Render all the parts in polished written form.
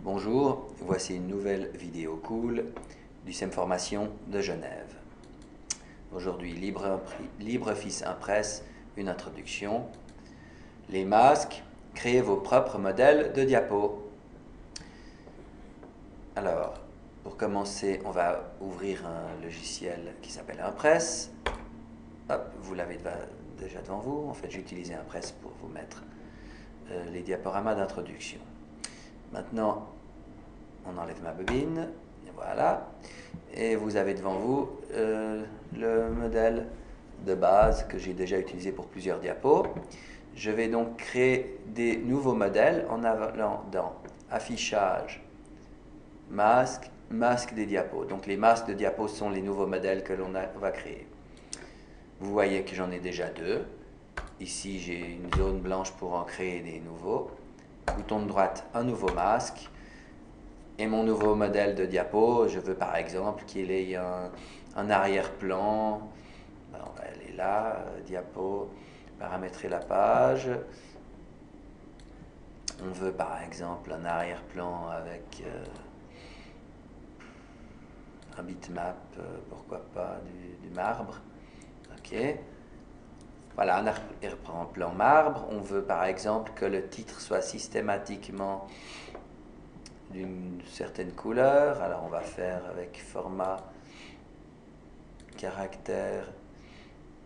Bonjour, voici une nouvelle vidéo cool du SEM Formation de Genève. Aujourd'hui, LibreOffice Impress, une introduction. Les masques, créez vos propres modèles de diapos. Alors, pour commencer, on va ouvrir un logiciel qui s'appelle Impress. Hop, vous l'avez déjà devant vous. En fait, j'ai utilisé Impress pour vous mettre les diaporamas d'introduction. Maintenant, on enlève ma bobine, voilà, et vous avez devant vous le modèle de base que j'ai déjà utilisé pour plusieurs diapos. Je vais donc créer des nouveaux modèles en allant dans Affichage, Masque, Masque des diapos. Donc les masques de diapos sont les nouveaux modèles que l'on va créer. Vous voyez que j'en ai déjà deux. Ici, j'ai une zone blanche pour en créer des nouveaux. Bouton de droite, un nouveau masque. Et mon nouveau modèle de diapo, je veux par exemple qu'il ait un arrière-plan. Ben, on va aller là, diapo, paramétrer la page. On veut par exemple un arrière-plan avec un bitmap, pourquoi pas du marbre. Ok. Voilà, un arrière-plan marbre. On veut par exemple que le titre soit systématiquement d'une certaine couleur. Alors on va faire avec format caractère,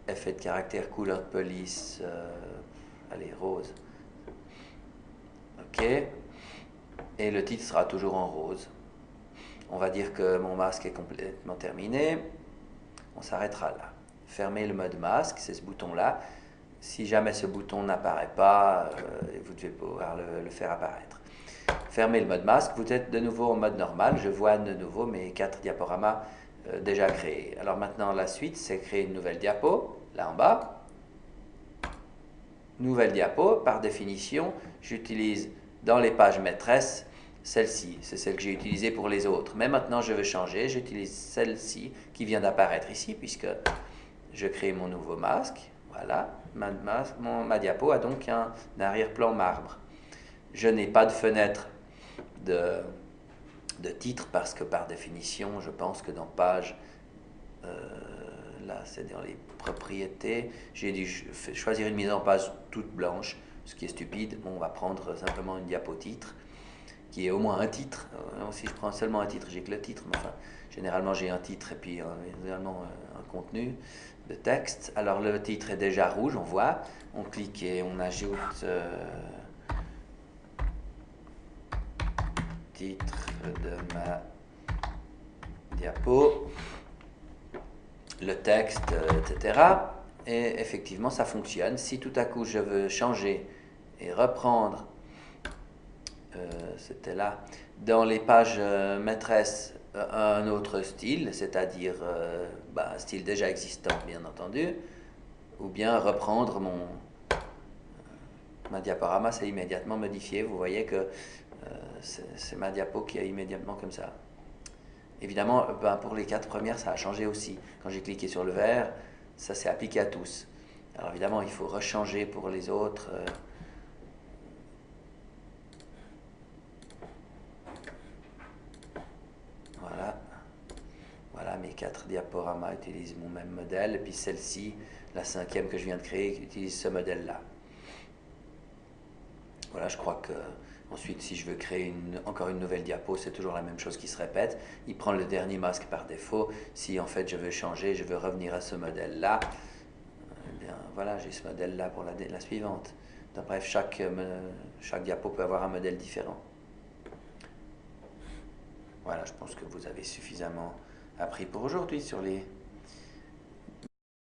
effet de caractère, couleur de police, allez, rose. Ok. Et le titre sera toujours en rose. On va dire que mon masque est complètement terminé. On s'arrêtera là. Fermez le mode masque, c'est ce bouton-là. Si jamais ce bouton n'apparaît pas, vous devez pouvoir le faire apparaître. Fermez le mode masque, vous êtes de nouveau en mode normal. Je vois de nouveau mes 4 diaporamas déjà créés. Alors maintenant, la suite, c'est créer une nouvelle diapo, là en bas. Nouvelle diapo, par définition, j'utilise dans les pages maîtresses celle-ci. C'est celle que j'ai utilisée pour les autres. Mais maintenant, je veux changer. J'utilise celle-ci qui vient d'apparaître ici, puisque je crée mon nouveau masque. Voilà, ma diapo a donc un arrière-plan marbre. Je n'ai pas de fenêtre de titre parce que par définition, je pense que dans page, là c'est dans les propriétés, j'ai dû choisir une mise en page toute blanche, ce qui est stupide. Bon, on va prendre simplement une diapo titre qui est au moins un titre. Si je prends seulement un titre, j'ai que le titre, mais enfin, généralement j'ai un titre et puis également un contenu de texte. Alors le titre est déjà rouge, on voit, on clique et on ajoute titre de ma diapo, le texte, etc. Et effectivement, ça fonctionne. Si tout à coup je veux changer et reprendre, c'était là, dans les pages maîtresses, un autre style, c'est-à-dire un style déjà existant, bien entendu, ou bien reprendre ma diaporama, c'est immédiatement modifié. Vous voyez que c'est ma diapo qui est immédiatement comme ça. Évidemment, pour les 4 premières, ça a changé aussi. Quand j'ai cliqué sur le vert, ça s'est appliqué à tous. Alors évidemment, il faut rechanger pour les autres. Voilà. Voilà, mes 4 diaporamas utilisent mon même modèle. Et puis celle-ci, la 5e que je viens de créer, utilise ce modèle-là. Voilà, je crois que ensuite, si je veux créer encore une nouvelle diapo, c'est toujours la même chose qui se répète. Il prend le dernier masque par défaut. Si en fait je veux changer, je veux revenir à ce modèle-là, eh bien voilà, j'ai ce modèle-là pour la suivante. Donc, bref, chaque diapo peut avoir un modèle différent. Voilà, je pense que vous avez suffisamment appris pour aujourd'hui sur les